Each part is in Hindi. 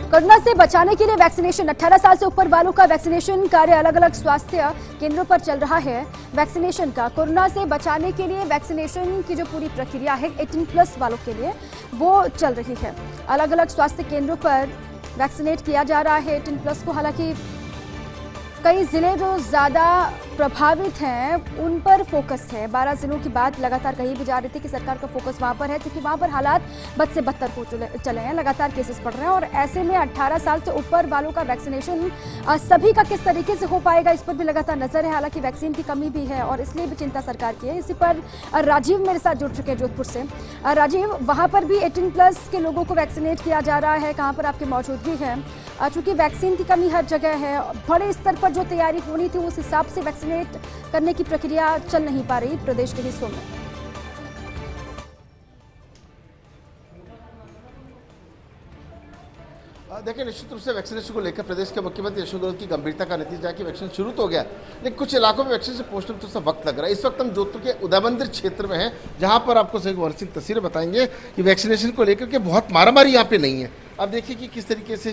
कोरोना से बचाने के लिए वैक्सीनेशन 18 साल से ऊपर वालों का वैक्सीनेशन कार्य अलग अलग स्वास्थ्य केंद्रों पर चल रहा है। वैक्सीनेशन का कोरोना से बचाने के लिए वैक्सीनेशन की जो पूरी प्रक्रिया है 18+ वालों के लिए वो चल रही है। अलग अलग स्वास्थ्य केंद्रों पर वैक्सीनेट किया जा रहा है 18+ को। हालांकि कई जिले जो ज़्यादा प्रभावित हैं उन पर फोकस है। 12 जिलों की बात लगातार कही भी जा रही थी कि सरकार का फोकस वहां पर है, क्योंकि वहां पर हालात बद से बदतर हो चले हैं, लगातार केसेस बढ़ रहे हैं। और ऐसे में 18 साल से ऊपर वालों का वैक्सीनेशन सभी का किस तरीके से हो पाएगा, इस पर भी लगातार नजर है। हालांकि वैक्सीन की कमी भी है और इसलिए भी चिंता सरकार की है। इसी पर राजीव मेरे साथ जुड़ चुके हैं जोधपुर से। राजीव, वहां पर भी 18+ के लोगों को वैक्सीनेट किया जा रहा है, कहाँ पर आपकी मौजूदगी है? चूंकि वैक्सीन की कमी हर जगह है, बड़े स्तर पर जो तैयारी होनी थी उस हिसाब से वैक्सीनेट करने की प्रक्रिया चल नहीं पा रही प्रदेश के हिस्सों में। देखिए, निश्चित रूप से वैक्सीनेशन को लेकर प्रदेश के मुख्यमंत्री अशोक गहलोत की गंभीरता का नतीजा है कि वैक्सीन शुरू तो हो गया, लेकिन कुछ इलाकों में वैक्सीन से पहुंचने में थोड़ा सा वक्त लग रहा है। इस वक्त हम जोधपुर के उदय मंदिर क्षेत्र में हैं, जहां पर आपको सही कुंवर सिंह तस्वीरें बताएंगे कि वैक्सीनेशन को लेकर के बहुत मारामारी यहाँ पे नहीं है। अब देखिए कि किस तरीके से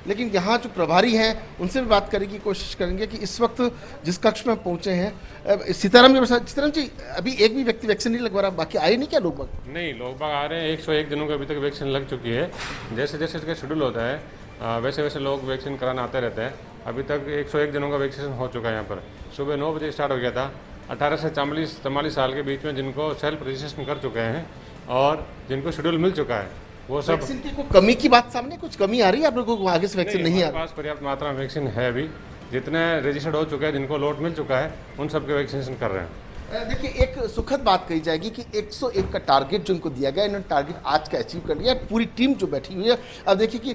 लेकिन यहाँ जो प्रभारी हैं उनसे भी बात करने की कोशिश करेंगे कि इस वक्त जिस कक्ष में पहुंचे हैं सीताराम जी, सीताराम जी, अभी एक भी व्यक्ति वैक्सीन नहीं लगवा रहा, बाकी आए नहीं क्या लोग बाग? नहीं, लोग बाग आ रहे हैं। 101 दिनों के अभी तक वैक्सीन लग चुकी है। जैसे जैसे इसका शेड्यूल होता है वैसे वैसे लोग वैक्सीन कराने आते रहते हैं। अभी तक 101 दिनों का वैक्सीनेशन हो चुका है। यहाँ पर सुबह 9 बजे स्टार्ट हो गया था। 18 से 44 साल के बीच में जिनको सेल्फ रजिस्ट्रेशन कर चुके हैं और जिनको शेड्यूल मिल चुका है वो सब। वैक्सीन की कोई कमी की बात सामने, कुछ कमी आ रही है आप लोगों को? आगे से वैक्सीन नहीं आ रहा? पास पर्याप्त मात्रा में वैक्सीन है। अभी जितने रजिस्टर्ड हो चुके हैं, जिनको लॉट मिल चुका है, उन सबके वैक्सीनेशन कर रहे हैं। देखिए, एक सुखद बात कही जाएगी कि 101 का टारगेट जो इनको दिया गया, इन्होंने टारगेट आज का अचीव कर लिया। पूरी टीम जो बैठी हुई है, अब देखिए कि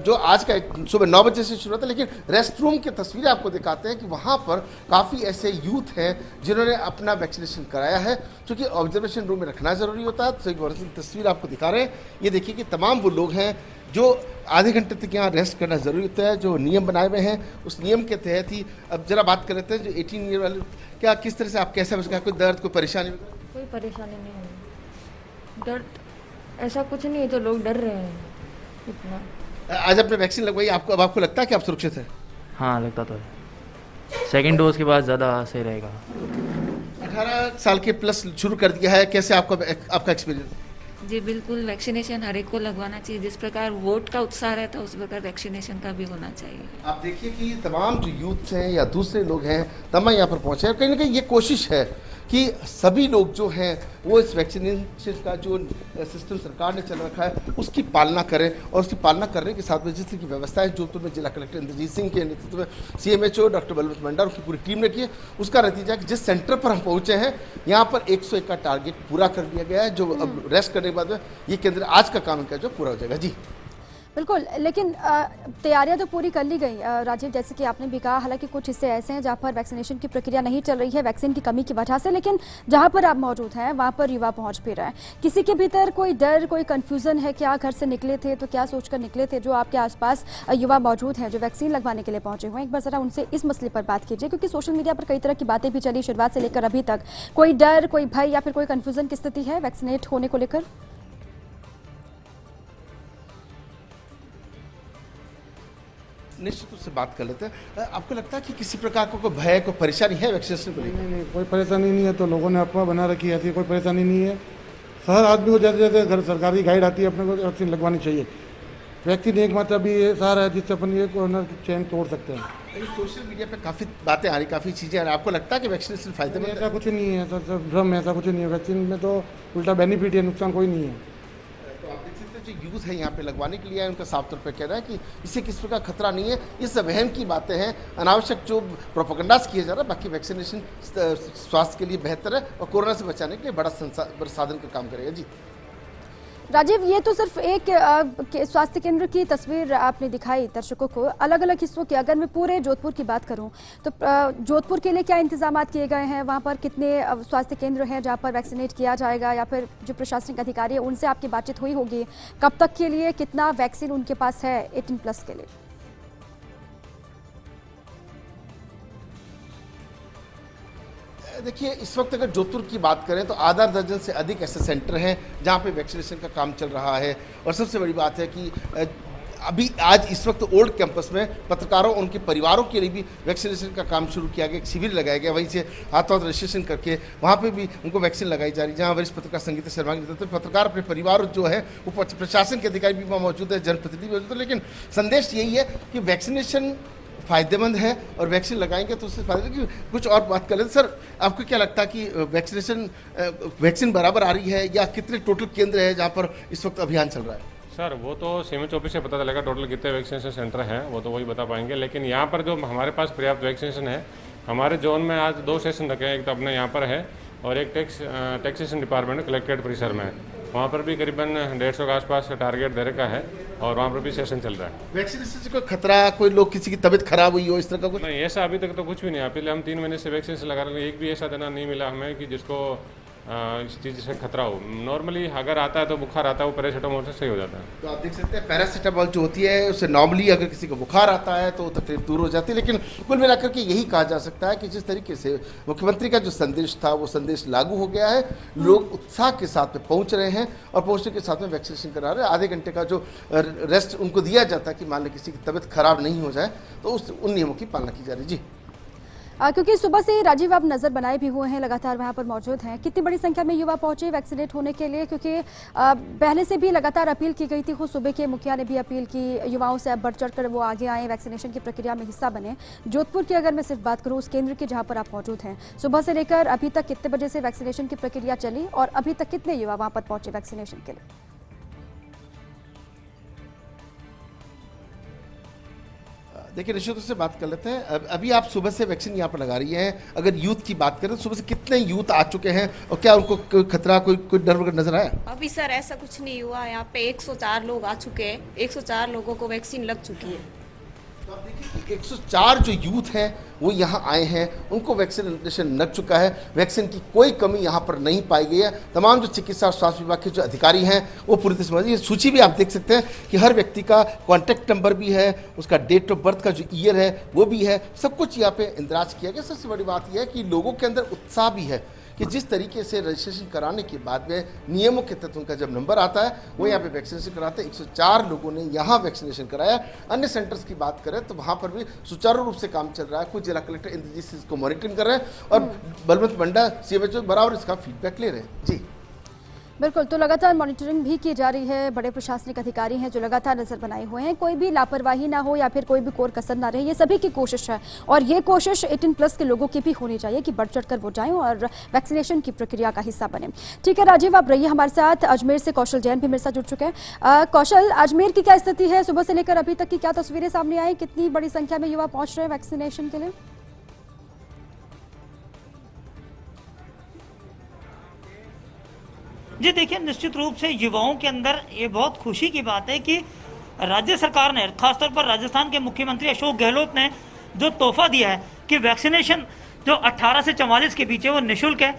जो आज का सुबह 9 बजे से शुरू होता है, लेकिन रेस्ट रूम की तस्वीरें आपको दिखाते हैं कि वहाँ पर काफ़ी ऐसे यूथ हैं जिन्होंने अपना वैक्सीनेशन कराया है। क्योंकि ऑब्जर्वेशन रूम में रखना जरूरी होता है, तो एक तस्वीर आपको दिखा रहे हैं। ये देखिए कि तमाम वो लोग हैं जो आधे घंटे तक यहाँ रेस्ट करना ज़रूरी होता है। जो नियम बनाए हुए हैं उस नियम के तहत ही। अब जरा बात कर लेते हैं जो 18 ईयर वाले, क्या किस तरह से आप कैसे बचेगा? कोई दर्द, कोई परेशानी? कोई परेशानी नहीं है, दर्द ऐसा कुछ नहीं है जो लोग डर रहे हैं इतना। आज आपने वैक्सीन लगवाई, आपको अब आपको लगता है कि आप सुरक्षित हैं? हाँ, लगता तो है। सेकेंड डोज के बाद ज़्यादा सही रहेगा। 18 साल के प्लस शुरू कर दिया है, कैसे आपका एक्सपीरियंस? जी बिल्कुल, वैक्सीनेशन हर एक को लगवाना चाहिए। जिस प्रकार वोट का उत्साह रहता है उस प्रकार वैक्सीनेशन का भी होना चाहिए। आप देखिए कि तमाम जो यूथ हैं या दूसरे लोग हैं तमाम यहाँ पर पहुँचे हैं। कहीं ना कहीं ये कोशिश है कि सभी लोग जो हैं वो इस वैक्सीनेशन का जो सिस्टम सरकार ने चल रखा है उसकी पालना करें, और उसकी पालना करने के साथ में जिस तरह की व्यवस्था है जोधपुर में जिला कलेक्टर इंद्रजीत सिंह के नेतृत्व में CMHO डॉक्टर बलवंत मंडा उनकी पूरी टीम ने की है, उसका नतीजा है कि जिस सेंटर पर हम पहुँचे हैं यहाँ पर 101 का टारगेट पूरा कर दिया गया है। जो अब रेस्ट करने के बाद में ये केंद्र आज का काम इनका जो पूरा हो जाएगा। जी बिल्कुल, लेकिन तैयारियां तो पूरी कर ली गई राजीव, जैसे कि आपने भी कहा। हालांकि कुछ हिस्से ऐसे हैं जहां पर वैक्सीनेशन की प्रक्रिया नहीं चल रही है वैक्सीन की कमी की वजह से, लेकिन जहां पर आप मौजूद हैं वहां पर युवा पहुंच भी रहे हैं। किसी के भीतर कोई डर, कोई कंफ्यूजन है क्या? घर से निकले थे तो क्या सोचकर निकले थे? जो आपके आसपास युवा मौजूद हैं जो वैक्सीन लगवाने के लिए पहुंचे हुए हैं, एक बार जरा उनसे इस मसले पर बात कीजिए, क्योंकि सोशल मीडिया पर कई तरह की बातें भी चली शुरुआत से लेकर अभी तक। कोई डर, कोई भय या फिर कोई कंफ्यूजन की स्थिति है वैक्सीनेट होने को लेकर? निश्चित रूप से बात कर लेते हैं। आपको लगता है कि किसी प्रकार को कोई भय, कोई परेशानी है वैक्सीनेशन को लेकर? नहीं, कोई परेशानी नहीं है। तो लोगों ने अफवाह बना रखी है, ऐसी कोई परेशानी नहीं है। हर आदमी को जैसे जैसे घर सरकार की गाइड आती है अपने को वैक्सीन लगवानी चाहिए। वैक्सीन एकमात्र अभी ये सहारा है जिससे अपन ये कोरोना की चेन तोड़ सकते हैं। सोशल मीडिया पे काफ़ी बातें आ रही, काफ़ी चीज़ें आ रही। आपको लगता है कि वैक्सीनेशन फायदेमंद है? ऐसा कुछ नहीं है, तो भ्रम ऐसा कुछ नहीं है। वैक्सीन में तो उल्टा बेनिफिट है, नुकसान कोई नहीं है। तो आप देख सकते हैं जो यूथ है यहाँ पे लगवाने के लिए उनका साफ तौर पे कहना है कि इससे किस प्रकार खतरा नहीं है। ये सब वहम की बातें हैं, अनावश्यक जो प्रोपेगेंडास किया जा रहा है। बाकी वैक्सीनेशन स्वास्थ्य के लिए बेहतर है और कोरोना से बचाने के लिए बड़ा साधन का काम करेगा। जी राजीव, ये तो सिर्फ एक स्वास्थ्य केंद्र की तस्वीर आपने दिखाई दर्शकों को, अलग अलग हिस्सों की। अगर मैं पूरे जोधपुर की बात करूं तो जोधपुर के लिए क्या इंतजाम किए गए हैं? वहां पर कितने स्वास्थ्य केंद्र हैं जहां पर वैक्सीनेट किया जाएगा, या फिर जो प्रशासनिक अधिकारी है उनसे आपकी बातचीत हुई होगी? कब तक के लिए कितना वैक्सीन उनके पास है 18+ के लिए? देखिए, इस वक्त अगर जोधपुर की बात करें तो आधा दर्जन से अधिक ऐसे सेंटर हैं जहां पे वैक्सीनेशन का काम चल रहा है। और सबसे बड़ी बात है कि अभी आज इस वक्त ओल्ड कैंपस में पत्रकारों और उनके परिवारों के लिए भी वैक्सीनेशन का काम शुरू किया गया, एक शिविर लगाया गया, वहीं से हाथों रजिस्ट्रेशन करके वहाँ पे भी उनको वैक्सीन लगाई जा रही है, जहाँ वरिष्ठ पत्रकार संगीता शर्मा के नेतृत्व में पत्रकार अपने परिवार जो है वो प्रशासन के अधिकारी भी वहाँ मौजूद है, जनप्रतिनिधि मौजूद है। लेकिन संदेश यही है कि वैक्सीनेशन फायदेमंद है और वैक्सीन लगाएंगे तो उससे फायदा। कि कुछ और बात कर लेते सर, आपको क्या लगता है कि वैक्सीन बराबर आ रही है या कितने टोटल केंद्र है जहाँ पर इस वक्त अभियान चल रहा है? सर वो तो सीएमएच ऑफिस से पता चलेगा टोटल कितने वैक्सीनेशन सेंटर हैं, वो तो वही बता पाएंगे। लेकिन यहाँ पर जो हमारे पास पर्याप्त वैक्सीनेशन है, हमारे जोन में आज 2 सेशन रखे हैं, एक तो अपने यहाँ पर है और एक टैक्सेशन डिपार्टमेंट कलेक्ट्रेट परिसर में है, वहाँ पर भी करीबन 150 के आसपास टारगेट दे रखा है और वहाँ पर भी सेशन चल रहा है। वैक्सीनेशन से कोई खतरा, कोई लोग किसी की तबीयत खराब हुई हो, इस तरह का कुछ? नहीं, ऐसा अभी तक तो कुछ भी नहीं है। पहले हम 3 महीने से वैक्सीन लगा रहे हैं, एक भी ऐसा देना नहीं मिला हमें कि जिसको इस चीज़ से खतरा हो। नॉर्मली अगर आता है तो बुखार आता है, वो पैरासीटामोल से सही हो जाता है। तो आप देख सकते हैं पैरासीटामोल जो होती है उससे नॉर्मली अगर किसी को बुखार आता है तो तकलीफ दूर हो जाती है। लेकिन कुल मिलाकर के यही कहा जा सकता है कि जिस तरीके से मुख्यमंत्री का जो संदेश था वो संदेश लागू हो गया है, लोग उत्साह के साथ में पहुंच रहे हैं और पहुंचने के साथ में वैक्सीनेशन करा रहे हैं। आधे घंटे का जो रेस्ट उनको दिया जाता है कि मान लें किसी की तबीयत खराब नहीं हो जाए, तो उन नियमों की पालना की जा रही है। जी क्योंकि सुबह से राजीव आप नजर बनाए भी हुए हैं, लगातार वहां पर मौजूद हैं, कितनी बड़ी संख्या में युवा पहुंचे वैक्सीनेट होने के लिए? क्योंकि पहले से भी लगातार अपील की गई थी, खुद सूबे के मुखिया ने भी अपील की युवाओं से अब बढ़ चढ़ कर वो आगे आए, वैक्सीनेशन की प्रक्रिया में हिस्सा बने। जोधपुर की अगर मैं सिर्फ बात करूँ उस केंद्र की जहाँ पर आप मौजूद हैं, सुबह से लेकर अभी तक कितने बजे से वैक्सीनेशन की प्रक्रिया चली और अभी तक कितने युवा वहाँ पर पहुंचे वैक्सीनेशन के लिए? देखिए निश्चित रूप से बात कर लेते हैं। अभी आप सुबह से वैक्सीन यहाँ पर लगा रही हैं, अगर यूथ की बात करें तो सुबह से कितने यूथ आ चुके हैं और क्या उनको कोई खतरा, कोई डर वगैरह नजर आया? अभी सर ऐसा कुछ नहीं हुआ, यहाँ पे 104 लोग आ चुके हैं, 104 लोगों को वैक्सीन लग चुकी है। तो आप देखिए कि 104 जो यूथ हैं वो यहाँ आए हैं, उनको वैक्सीनेशन लग चुका है, वैक्सीन की कोई कमी यहाँ पर नहीं पाई गई है। तमाम जो चिकित्सा और स्वास्थ्य विभाग के जो अधिकारी हैं वो पूरी तरह से, ये सूची भी आप देख सकते हैं कि हर व्यक्ति का कॉन्टैक्ट नंबर भी है, उसका डेट ऑफ बर्थ का जो ईयर है वो भी है, सब कुछ यहाँ पे इंदराज किया गया। सबसे बड़ी बात यह है कि लोगों के अंदर उत्साह भी है कि जिस तरीके से रजिस्ट्रेशन कराने के बाद में नियमों के तहत उनका जब नंबर आता है वो यहाँ पे वैक्सीनेशन कराते हैं। 104 लोगों ने यहाँ वैक्सीनेशन कराया। अन्य सेंटर्स की बात करें तो वहाँ पर भी सुचारू रूप से काम चल रहा है। कुछ जिला कलेक्टर इंद्रजीत सिंह इसको मॉनिटरिंग कर रहे हैं और बलवंत बंडा सीएमएचओ बराबर इसका फीडबैक ले रहे हैं। जी बिल्कुल, तो लगातार मॉनिटरिंग भी की जा रही है, बड़े प्रशासनिक अधिकारी हैं जो लगातार नजर बनाए हुए हैं, कोई भी लापरवाही ना हो या फिर कोई भी कोर कसर ना रहे, ये सभी की कोशिश है। और ये कोशिश 18+ के लोगों की भी होनी चाहिए कि बढ़ चढ़कर वो जाएं और वैक्सीनेशन की प्रक्रिया का हिस्सा बने। ठीक है राजीव, आप रहिए हमारे साथ। अजमेर से कौशल जैन भी मेरे साथ जुड़ चुके हैं। कौशल, अजमेर की क्या स्थिति है, सुबह से लेकर अभी तक की क्या तस्वीरें सामने आई, कितनी बड़ी संख्या में युवा पहुंच रहे हैं वैक्सीनेशन के लिए? जी देखिए, निश्चित रूप से युवाओं के अंदर ये बहुत खुशी की बात है कि राज्य सरकार ने, खासतौर पर राजस्थान के मुख्यमंत्री अशोक गहलोत ने जो तोहफा दिया है कि वैक्सीनेशन जो 18 से 44 के बीच है वो निःशुल्क है,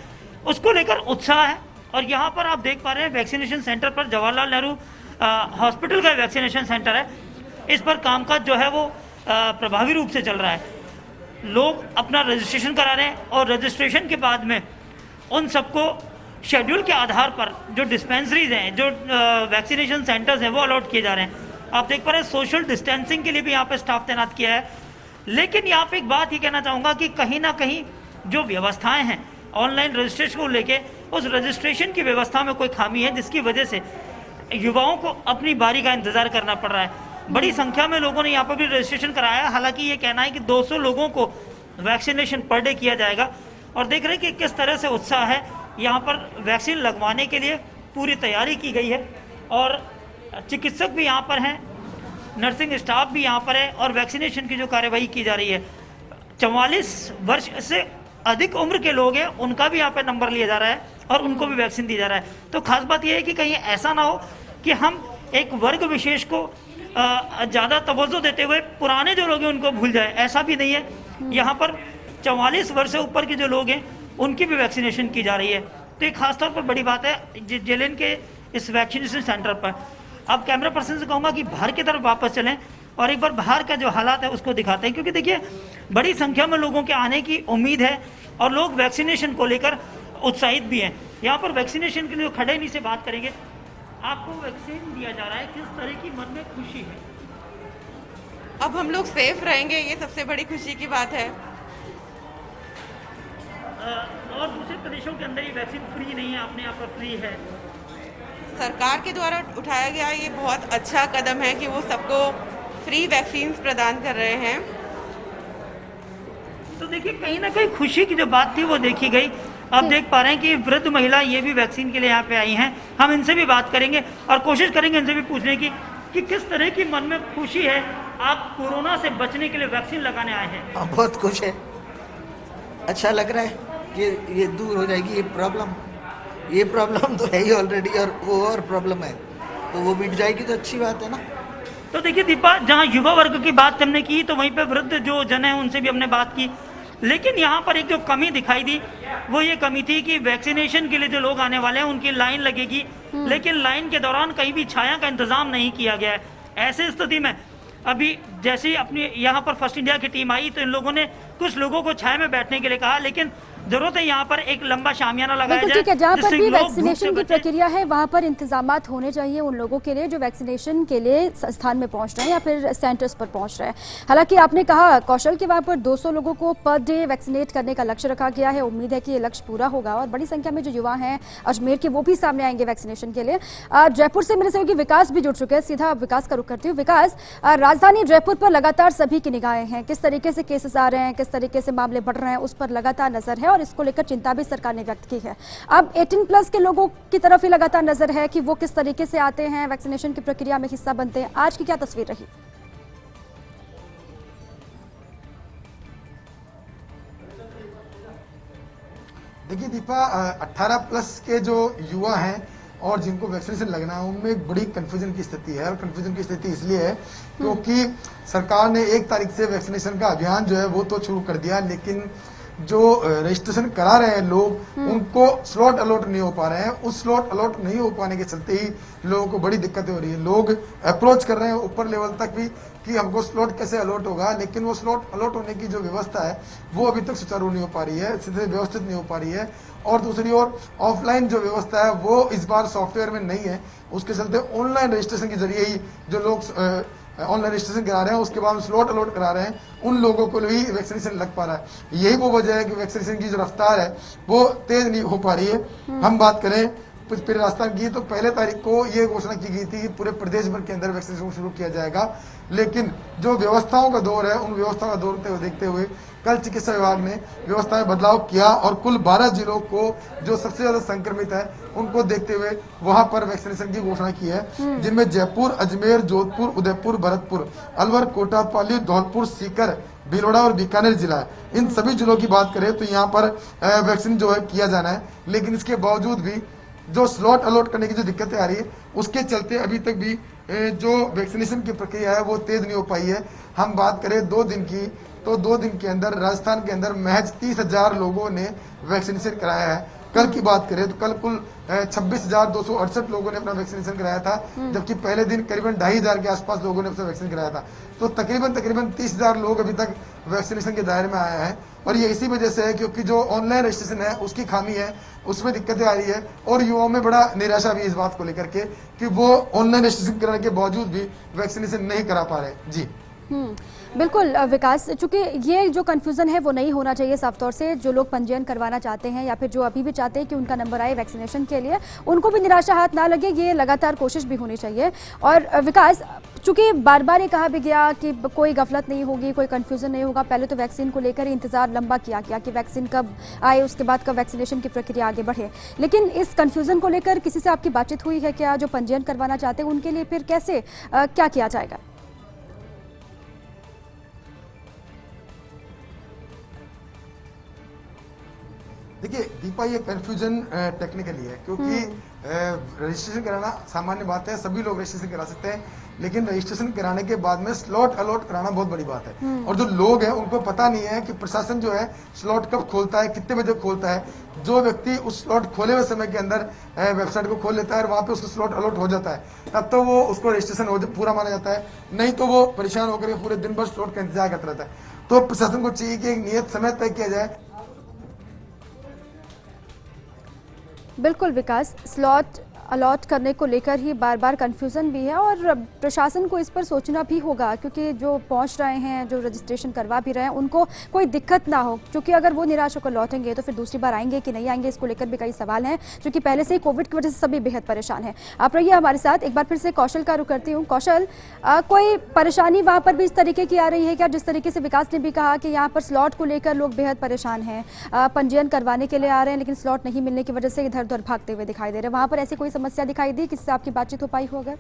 उसको लेकर उत्साह है। और यहाँ पर आप देख पा रहे हैं वैक्सीनेशन सेंटर पर जवाहरलाल नेहरू हॉस्पिटल का वैक्सीनेशन सेंटर है, इस पर कामकाज जो है वो प्रभावी रूप से चल रहा है। लोग अपना रजिस्ट्रेशन करा रहे हैं और रजिस्ट्रेशन के बाद में उन सबको शेड्यूल के आधार पर जो डिस्पेंसरीज हैं, जो वैक्सीनेशन सेंटर्स हैं वो अलॉट किए जा रहे हैं। आप देख पा रहे हैं सोशल डिस्टेंसिंग के लिए भी यहाँ पे स्टाफ तैनात किया है। लेकिन यहाँ पे एक बात ही कहना चाहूँगा कि कहीं ना कहीं जो व्यवस्थाएं हैं ऑनलाइन रजिस्ट्रेशन को लेके, उस रजिस्ट्रेशन की व्यवस्था में कोई खामी है जिसकी वजह से युवाओं को अपनी बारी का इंतजार करना पड़ रहा है। बड़ी संख्या में लोगों ने यहाँ पर भी रजिस्ट्रेशन कराया। हालांकि ये कहना है कि 200 लोगों को वैक्सीनेशन पर डे किया जाएगा। और देख रहे हैं कि किस तरह से उत्साह है, यहाँ पर वैक्सीन लगवाने के लिए पूरी तैयारी की गई है और चिकित्सक भी यहाँ पर हैं, नर्सिंग स्टाफ भी यहाँ पर है और वैक्सीनेशन की जो कार्यवाही की जा रही है, 44 वर्ष से अधिक उम्र के लोग हैं उनका भी यहाँ पर नंबर लिया जा रहा है और उनको भी वैक्सीन दी जा रहा है। तो खास बात यह है कि कहीं ऐसा ना हो कि हम एक वर्ग विशेष को ज़्यादा तवज्जो देते हुए पुराने जो लोग हैं उनको भूल जाए, ऐसा भी नहीं है। यहाँ पर 44 वर्ष से ऊपर के जो लोग हैं उनकी भी वैक्सीनेशन की जा रही है। तो एक खासतौर पर बड़ी बात है जेलेन के इस वैक्सीनेशन सेंटर पर। अब कैमरा पर्सन से कहूँगा कि बाहर की तरफ वापस चलें और एक बार बाहर का जो हालात है उसको दिखाते हैं, क्योंकि देखिए बड़ी संख्या में लोगों के आने की उम्मीद है और लोग वैक्सीनेशन को लेकर उत्साहित भी हैं। यहाँ पर वैक्सीनेशन के लिए खड़े नहीं से बात करेंगे। आपको वैक्सीन दिया जा रहा है, किस तरह की मन में खुशी है? अब हम लोग सेफ रहेंगे, ये सबसे बड़ी खुशी की बात है। और दूसरे प्रदेशों के अंदर ये वैक्सीन फ्री नहीं है, अपने यहाँ पर फ्री है। सरकार के द्वारा उठाया गया ये बहुत अच्छा कदम है कि वो सबको फ्री वैक्सीन प्रदान कर रहे हैं। तो देखिए कहीं ना कहीं खुशी की जो बात थी वो देखी गई। आप देख पा रहे हैं कि वृद्ध महिला ये भी वैक्सीन के लिए यहाँ पे आई हैं। हम इनसे भी बात करेंगे और कोशिश करेंगे इनसे भी पूछने की कि किस तरह की मन में खुशी है। आप कोरोना से बचने के लिए वैक्सीन लगाने आए हैं। बहुत खुश है, अच्छा लग रहा है कि ये दूर हो जाएगी ये प्रॉब्लम तो है ही ऑलरेडी, और वो और प्रॉब्लम है तो वो मिट जाएगी तो अच्छी बात है ना। तो देखिए दीपा, जहाँ युवा वर्ग की बात हमने की तो वहीं पे वृद्ध जो जन है उनसे भी हमने बात की, लेकिन यहाँ पर एक जो कमी दिखाई दी वो ये कमी थी कि वैक्सीनेशन के लिए जो लोग आने वाले हैं उनकी लाइन लगेगी, लेकिन लाइन के दौरान कहीं भी छाया का इंतजाम नहीं किया गया है। ऐसे स्थिति में अभी जैसे ही अपनी यहाँ पर फर्स्ट इंडिया की टीम आई तो इन लोगों ने कुछ लोगों को छाया में बैठने के लिए कहा, लेकिन जरूरत है यहाँ पर एक लंबा शामियाना लगाया जाए। ठीक है, जहाँ पर जिससे भी लोग वैक्सीनेशन धूप की से बचें। प्रक्रिया है वहाँ पर इंतजामात होने चाहिए उन लोगों के लिए जो वैक्सीनेशन के लिए स्थान में पहुँच रहे हैं या फिर सेंटर्स पर पहुँच रहे हैं। हालांकि आपने कहा कौशल कि वहाँ पर 200 लोगों को पर डे वैक्सीनेट करने का लक्ष्य रखा गया है। उम्मीद है कि ये लक्ष्य पूरा होगा और बड़ी संख्या में जो युवा हैं अजमेर के वो भी सामने आएंगे वैक्सीनेशन के लिए। जयपुर से मेरे सहयोगी विकास भी जुड़ चुके हैं, सीधा विकास का रुख करती हूँ। विकास, राजधानी जयपुर पर लगातार सभी की निगाहें हैं, किस तरीके से केसेस आ रहे हैं, किस तरीके से मामले बढ़ रहे हैं, उस पर लगातार नजर है और इसको लेकर चिंता भी सरकार ने व्यक्त की है। अब 18+ के लोगों की तरफ ही लगातार नजर है कि वो किस तरीके से आते हैं, वैक्सीनेशन की प्रक्रिया में हिस्सा बनते हैं। आज की क्या तस्वीर रही? देखिए दीपा, 18+ के जो युवा हैं और जिनको वैक्सीनेशन लगना है उनमें एक बड़ी कंफ्यूजन की स्थिति है, और कंफ्यूजन की स्थिति इसलिए है क्योंकि सरकार ने 1 तारीख से वैक्सीनेशन का अभियान जो है वो तो शुरू कर दिया, लेकिन जो रजिस्ट्रेशन करा रहे हैं लोग उनको स्लॉट अलॉट नहीं हो पा रहे हैं। उस स्लॉट अलॉट नहीं हो पाने के चलते ही लोगों को बड़ी दिक्कतें हो रही है। लोग अप्रोच कर रहे हैं ऊपर लेवल तक भी कि हमको स्लॉट कैसे अलॉट होगा, लेकिन वो स्लॉट अलॉट होने की जो व्यवस्था है वो अभी तक सुचारू नहीं हो पा रही है, सीधे व्यवस्थित नहीं हो पा रही है। और दूसरी ओर ऑफलाइन जो व्यवस्था है वो इस बार सॉफ्टवेयर में नहीं है, उसके चलते ऑनलाइन रजिस्ट्रेशन के जरिए ही जो लोग ऑनलाइन रजिस्ट्रेशन करा रहे हैं उसके बाद स्लॉट अलॉट करा रहे हैं, उन लोगों को भी वैक्सीनेशन लग पा रहा है। यही वो वजह है कि वैक्सीनेशन की जो रफ्तार है वो तेज नहीं हो पा रही है। हम बात करें फिर राजस्थान की तो 1 तारीख को ये घोषणा की गई थी कि पूरे प्रदेश भर के अंदर वैक्सीनेशन शुरू किया जाएगा, लेकिन जो व्यवस्थाओं का दौर है उन व्यवस्थाओं का दौर देखते हुए कल चिकित्सा विभाग ने व्यवस्था में बदलाव किया और कुल 12 जिलों को जो सबसे ज्यादा संक्रमित है उनको देखते हुए वहां पर वैक्सीनेशन की घोषणा की है, जिनमें जयपुर, अजमेर, जोधपुर, उदयपुर, भरतपुर, अलवर, कोटा, पाली, धौलपुर, सीकर, भीलवाड़ा और बीकानेर जिला है। इन सभी जिलों की बात करें तो यहाँ पर वैक्सीन जो है किया जाना है, लेकिन इसके बावजूद भी जो स्लॉट अलॉट करने की जो दिक्कतें आ रही है उसके चलते अभी तक भी जो वैक्सीनेशन की प्रक्रिया है वो तेज नहीं हो पाई है। हम बात करें 2 दिन की तो 2 दिन के अंदर राजस्थान के अंदर महज 30,000 लोगों ने वैक्सीनेशन कराया है। कल की बात करें तो कल कुल 26,268 लोगों ने अपना वैक्सीनेशन कराया था, जबकि पहले दिन करीबन 2,500 के आसपास लोगों ने अपना वैक्सीन कराया था। तो तकरीबन 30,000 लोग अभी तक वैक्सीनेशन के दायरे में आए हैं, और ये इसी वजह से है क्योंकि जो ऑनलाइन रजिस्ट्रेशन है उसकी खामी है, उसमें दिक्कतें आ रही है और युवाओं में बड़ा निराशा भी इस बात को लेकर के कि वो ऑनलाइन रजिस्ट्रेशन कराने के बावजूद भी वैक्सीनेशन नहीं करा पा रहे। जी बिल्कुल विकास, चूंकि ये जो कन्फ्यूज़न है वो नहीं होना चाहिए। साफ तौर से जो लोग पंजीयन करवाना चाहते हैं या फिर जो अभी भी चाहते हैं कि उनका नंबर आए वैक्सीनेशन के लिए, उनको भी निराशा हाथ ना लगे, ये लगातार कोशिश भी होनी चाहिए। और विकास, चूंकि बार बार ये कहा भी गया कि कोई गफलत नहीं होगी, कोई कन्फ्यूज़न नहीं होगा, पहले तो वैक्सीन को लेकर इंतजार लंबा किया गया कि वैक्सीन कब आए, उसके बाद कब वैक्सीनेशन की प्रक्रिया आगे बढ़े, लेकिन इस कन्फ्यूज़न को लेकर किसी से आपकी बातचीत हुई है क्या? जो पंजीयन करवाना चाहते हैं उनके लिए फिर कैसे क्या किया जाएगा? देखिए दीपा, ये कंफ्यूजन टेक्निकली है क्योंकि रजिस्ट्रेशन कराना सामान्य बात है, सभी लोग रजिस्ट्रेशन करा सकते हैं, लेकिन रजिस्ट्रेशन कराने के बाद में स्लॉट अलॉट कराना बहुत बड़ी बात है। और जो लोग हैं उनको पता नहीं है कि प्रशासन जो है स्लॉट कब खोलता है, कितने बजे खोलता है। जो व्यक्ति उस स्लॉट खोले हुए समय के अंदर वेबसाइट को खोल लेता है और वहाँ पे उसको स्लॉट अलॉट हो जाता है, तब तो वो उसको रजिस्ट्रेशन पूरा माना जाता है, नहीं तो वो परेशान होकर पूरे दिन भर स्लॉट का इंतजार करता रहता है। तो प्रशासन को चाहिए कि एक नियत समय तय किया जाए। बिल्कुल विकास, स्लॉट अलॉट करने को लेकर ही बार बार कंफ्यूजन भी है और प्रशासन को इस पर सोचना भी होगा, क्योंकि जो पहुंच रहे हैं, जो रजिस्ट्रेशन करवा भी रहे हैं, उनको कोई दिक्कत ना हो, क्योंकि अगर वो निराश होकर लौटेंगे तो फिर दूसरी बार आएंगे कि नहीं आएंगे, इसको लेकर भी कई सवाल हैं, क्योंकि पहले से ही कोविड की वजह से सभी बेहद परेशान हैं। आप रहिए हमारे साथ। एक बार फिर से कौशल का रुख करती हूँ। कौशल, कोई परेशानी वहाँ पर भी इस तरीके की आ रही है क्या? जिस तरीके से विकास ने भी कहा कि यहाँ पर स्लॉट को लेकर लोग बेहद परेशान हैं, पंजीयन करवाने के लिए आ रहे हैं लेकिन स्लॉट नहीं मिलने की वजह से इधर उधर भागते हुए दिखाई दे रहे हैं, वहाँ पर ऐसी कोई समस्या दिखाई दी? किससे आपकी बातचीत हो पाई हो अगर?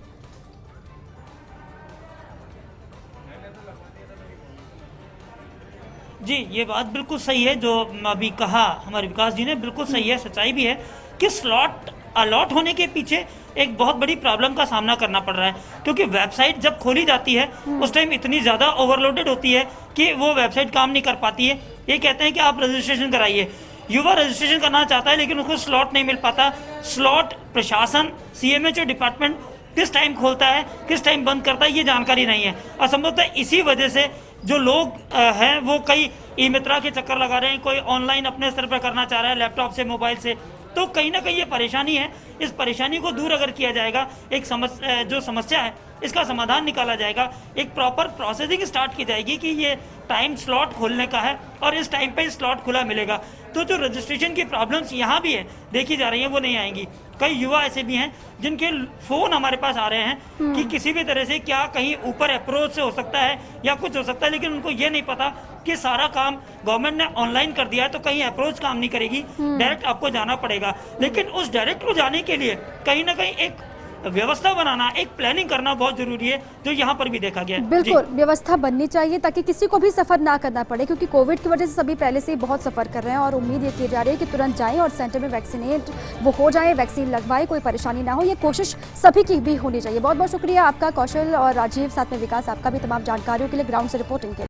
जी, ये बात बिल्कुल सही है जो अभी कहा हमारे विकास जी ने, बिल्कुल सही है, सच्चाई भी है कि स्लॉट अलॉट होने के पीछे एक बहुत बड़ी प्रॉब्लम का सामना करना पड़ रहा है, क्योंकि वेबसाइट जब खोली जाती है उस टाइम इतनी ज़्यादा ओवरलोडेड होती है कि वो वेबसाइट काम नहीं कर पाती है। ये कहते हैं कि आप रजिस्ट्रेशन कराइए, युवा रजिस्ट्रेशन करना चाहता है लेकिन उसको स्लॉट नहीं मिल पाता। स्लॉट प्रशासन, CMHO डिपार्टमेंट किस टाइम खोलता है, किस टाइम बंद करता है, ये जानकारी नहीं है। असंभवतः इसी वजह से जो लोग हैं वो कई ई-मित्रा के चक्कर लगा रहे हैं, कोई ऑनलाइन अपने स्तर पर करना चाह रहा है लैपटॉप से, मोबाइल से, तो कहीं ना कहीं ये परेशानी है। इस परेशानी को दूर अगर किया जाएगा, एक जो समस्या है इसका समाधान निकाला जाएगा, एक प्रॉपर प्रोसेसिंग स्टार्ट की जाएगी कि ये टाइम स्लॉट खोलने का है और इस टाइम पे स्लॉट खुला मिलेगा, तो जो रजिस्ट्रेशन की प्रॉब्लम्स यहाँ भी है देखी जा रही हैं वो नहीं आएंगी। कई युवा ऐसे भी हैं जिनके फ़ोन हमारे पास आ रहे हैं कि किसी भी तरह से क्या कहीं ऊपर अप्रोच से हो सकता है या कुछ हो सकता है, लेकिन उनको ये नहीं पता कि सारा काम गवर्नमेंट ने ऑनलाइन कर दिया है तो कहीं अप्रोच काम नहीं करेगी, डायरेक्ट आपको जाना पड़ेगा। लेकिन उस डायरेक्ट को जाने के लिए कहीं ना कहीं एक व्यवस्था बनाना, एक प्लानिंग करना बहुत जरूरी है, जो यहाँ पर भी देखा गया है। बिल्कुल व्यवस्था बननी चाहिए ताकि किसी को भी सफर ना करना पड़े, क्योंकि कोविड की वजह से सभी पहले से ही बहुत सफर कर रहे हैं और उम्मीद ये की जा रही है कि तुरंत जाएं और सेंटर में वैक्सीनेट वो हो जाए, वैक्सीन लगवाए, कोई परेशानी ना हो, ये कोशिश सभी की भी होनी चाहिए। बहुत बहुत शुक्रिया आपका कौशल और राजीव, साथ में विकास, आपका भी तमाम जानकारियों के लिए, ग्राउंड से रिपोर्टिंग के लिए।